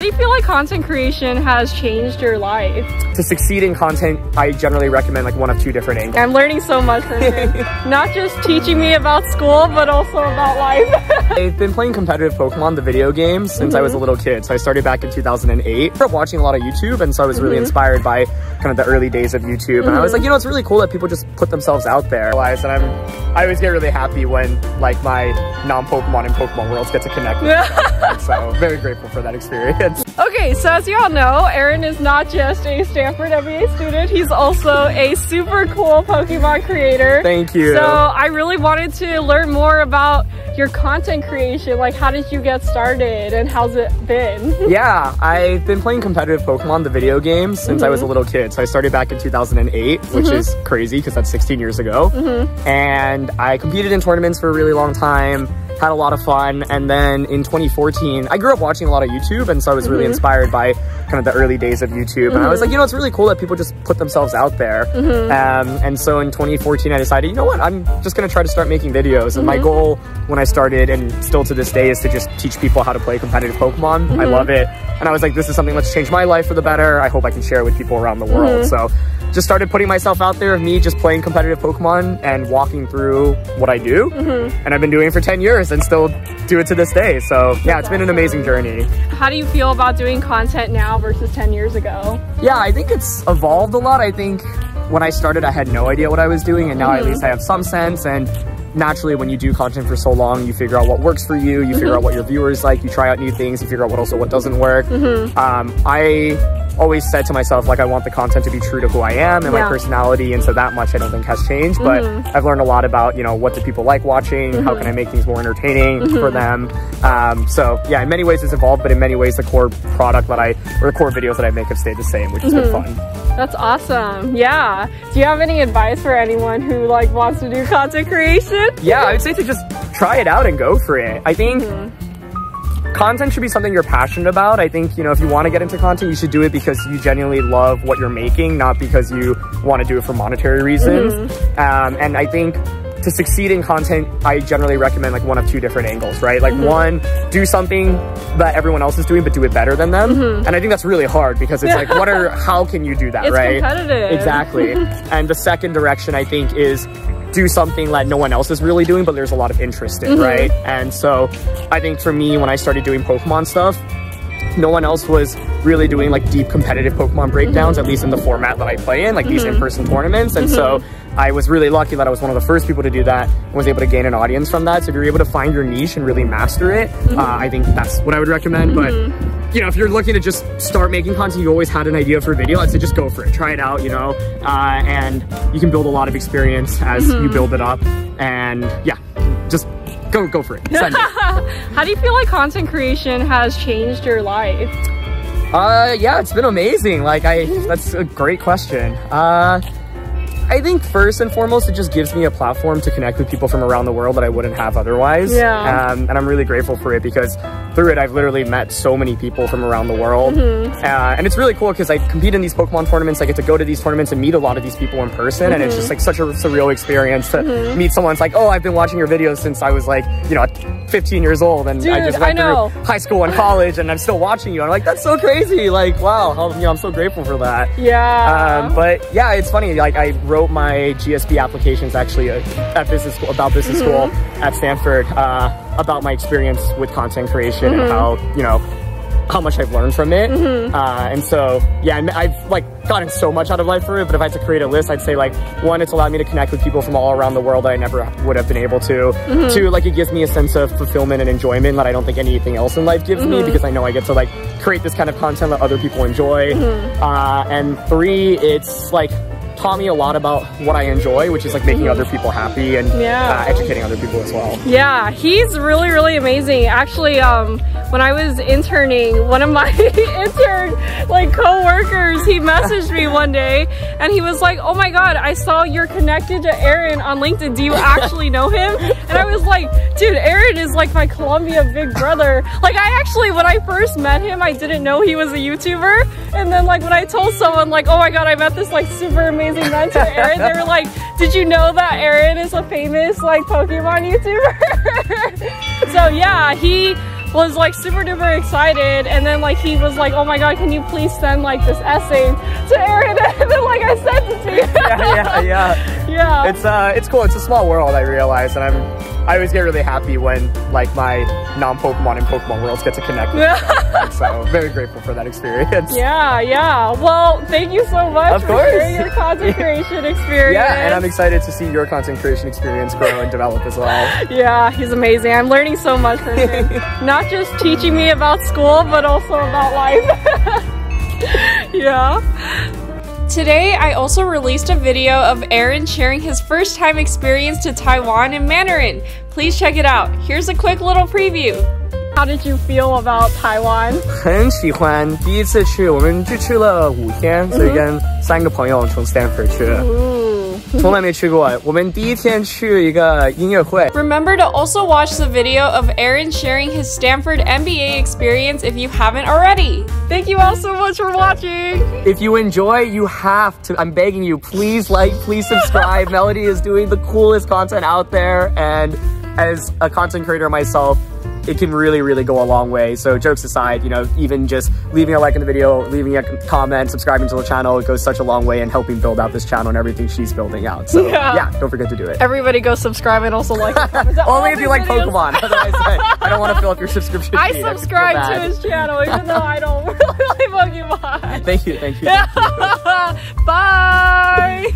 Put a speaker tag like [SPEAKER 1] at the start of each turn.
[SPEAKER 1] Do you feel like content creation has changed your life?
[SPEAKER 2] To succeed in content, I generally recommend like one of two different angles.
[SPEAKER 1] I'm learning so much from him. Not just teaching me about school, but also about life.
[SPEAKER 2] I've been playing competitive Pokemon, the video games, since I was a little kid. So I started back in 2008. I grew up watching a lot of YouTube, and so I was really inspired by kind of the early days of YouTube. And I was like, you know, it's really cool that people just put themselves out there. And I always get really happy when like my non-Pokemon and Pokemon worlds get to connect with each other. So very grateful for that experience.
[SPEAKER 1] Okay, so as you all know, Aaron is not just a Stanford MBA student, he's also a super cool Pokemon creator.
[SPEAKER 2] Thank you.
[SPEAKER 1] So I really wanted to learn more about your content creation. Like, how did you get started and how's it been?
[SPEAKER 2] Yeah, I've been playing competitive Pokemon, the video games, since I was a little kid. So I started back in 2008, which is crazy because that's 16 years ago. And I competed in tournaments for a really long time, had a lot of fun. And then in 2014, I grew up watching a lot of YouTube, and so I was really inspired by kind of the early days of YouTube. And I was like, you know, it's really cool that people just put themselves out there. And so in 2014, I decided, you know what, I'm just gonna try to start making videos. And my goal when I started, and still to this day, is to just teach people how to play competitive Pokemon. I love it. And I was like, this is something that's changed my life for the better. I hope I can share it with people around the world. So just started putting myself out there of me just playing competitive Pokemon and walking through what I do. And I've been doing it for 10 years and still do it to this day. So yeah, it's been an amazing journey.
[SPEAKER 1] How do you feel about doing content now versus 10 years ago?
[SPEAKER 2] Yeah, I think it's evolved a lot. I think when I started, I had no idea what I was doing, and now at least I have some sense. And naturally, when you do content for so long, you figure out what works for you, you figure out what your viewers like, you try out new things, you figure out what doesn't work. I always said to myself, like, I want the content to be true to who I am and my personality, and so that much I don't think has changed. But I've learned a lot about, you know, what do people like watching, how can I make things more entertaining for them. So yeah, in many ways it's evolved, but in many ways the core product that the core videos that I make have stayed the same, which has been fun.
[SPEAKER 1] That's awesome. Yeah. Do you have any advice for anyone who like wants to do content creation? Yeah,
[SPEAKER 2] I would say to just try it out and go for it. I think content should be something you're passionate about. I think, you know, if you want to get into content, you should do it because you genuinely love what you're making, not because you want to do it for monetary reasons. And I think to succeed in content, I generally recommend like one of two different angles, right? Like one, do something that everyone else is doing, but do it better than them. And I think that's really hard because it's like, how can you do that,
[SPEAKER 1] it's
[SPEAKER 2] right?
[SPEAKER 1] Competitive.
[SPEAKER 2] Exactly. And the second direction, I think, is do something that no one else is really doing, but there's a lot of interest in, right? And so I think for me, when I started doing Pokemon stuff, no one else was really doing like deep competitive Pokemon breakdowns, at least in the format that I play in, like these in-person tournaments. And so I was really lucky that I was one of the first people to do that and was able to gain an audience from that. So if you're able to find your niche and really master it, I think that's what I would recommend. But you know, if you're looking to just start making content, you always had an idea for a video, I'd say just go for it, try it out, you know, and you can build a lot of experience as you build it up. And yeah, just go for it. Send it.
[SPEAKER 1] How do you feel like content creation has changed your life?
[SPEAKER 2] Yeah, it's been amazing. Like that's a great question. I think first and foremost, it just gives me a platform to connect with people from around the world that I wouldn't have otherwise. And I'm really grateful for it because through it, I've literally met so many people from around the world. And it's really cool because I compete in these Pokemon tournaments. I get to go to these tournaments and meet a lot of these people in person. And it's just like such a surreal experience to meet someone. It's like, oh, I've been watching your videos since I was like, you know, 15 years old. And I just went through high school and college and I'm still watching you. And I'm like, that's so crazy. Like, wow, you know, I'm so grateful for that. But yeah, it's funny. Like I wrote my GSB applications actually at business school, about business school at Stanford, about my experience with content creation and how, you know, how much I've learned from it. And so, yeah, I've like gotten so much out of life for it, but if I had to create a list, I'd say like, one, it's allowed me to connect with people from all around the world that I never would have been able to. Two, like it gives me a sense of fulfillment and enjoyment that I don't think anything else in life gives me, because I know I get to like create this kind of content that other people enjoy. And three, it's like taught me a lot about what I enjoy, which is like making other people happy and educating other people as well. Yeah,
[SPEAKER 1] he's really, really amazing. Actually, when I was interning, one of my co-workers, he messaged me one day and he was like, oh my god, I saw you're connected to Aaron on LinkedIn. Do you actually know him? And I was like, dude, Aaron is like my Colombia big brother. Like I actually, when I first met him, I didn't know he was a YouTuber. And then like when I told someone like, oh my god, I met this like super amazing mentor Aaron, they were like, did you know that Aaron is a famous like Pokemon YouTuber? So yeah, he was like super duper excited, and then like he was like, oh my god, can you please send like this essay to Aaron? And then like I sent it to you.
[SPEAKER 2] Yeah. It's cool. It's a small world, I realize, and I always get really happy when like my non-Pokemon and Pokemon worlds get to connect with each other. So very grateful for that experience.
[SPEAKER 1] Yeah. Well, thank you so much for sharing your content creation experience.
[SPEAKER 2] Yeah, and I'm excited to see your content creation experience grow and develop as well.
[SPEAKER 1] Yeah, he's amazing. I'm learning so much from him. Not just teaching me about school, but also about life. Yeah. Today, I also released a video of Aaron sharing his first time experience to Taiwan in Mandarin. Please check it out. Here's a quick little preview. How did you feel about Taiwan?
[SPEAKER 2] 很喜欢，第一次去，我们去了5天，所以跟3个朋友从 Stanford 去的。从来没去过，我们第一天去一个音乐会。
[SPEAKER 1] Remember to also watch the video of Aaron sharing his Stanford MBA experience if you haven't already. Thank you all so much for watching.
[SPEAKER 2] If you enjoy, you have to, I'm begging you, please like, please subscribe. Melody is doing the coolest content out there, and as a content creator myself, it can really, really go a long way. So jokes aside, you know, even just leaving a like in the video, leaving a comment, subscribing to the channel, it goes such a long way in helping build out this channel and everything she's building out. So yeah, don't forget to do it.
[SPEAKER 1] Everybody go subscribe and also like and comment.
[SPEAKER 2] Only if you like Pokemon. Otherwise, I don't want to fill up your subscription feed.
[SPEAKER 1] I subscribe to his channel even though I don't really like Pokemon.
[SPEAKER 2] Thank you.
[SPEAKER 1] Bye.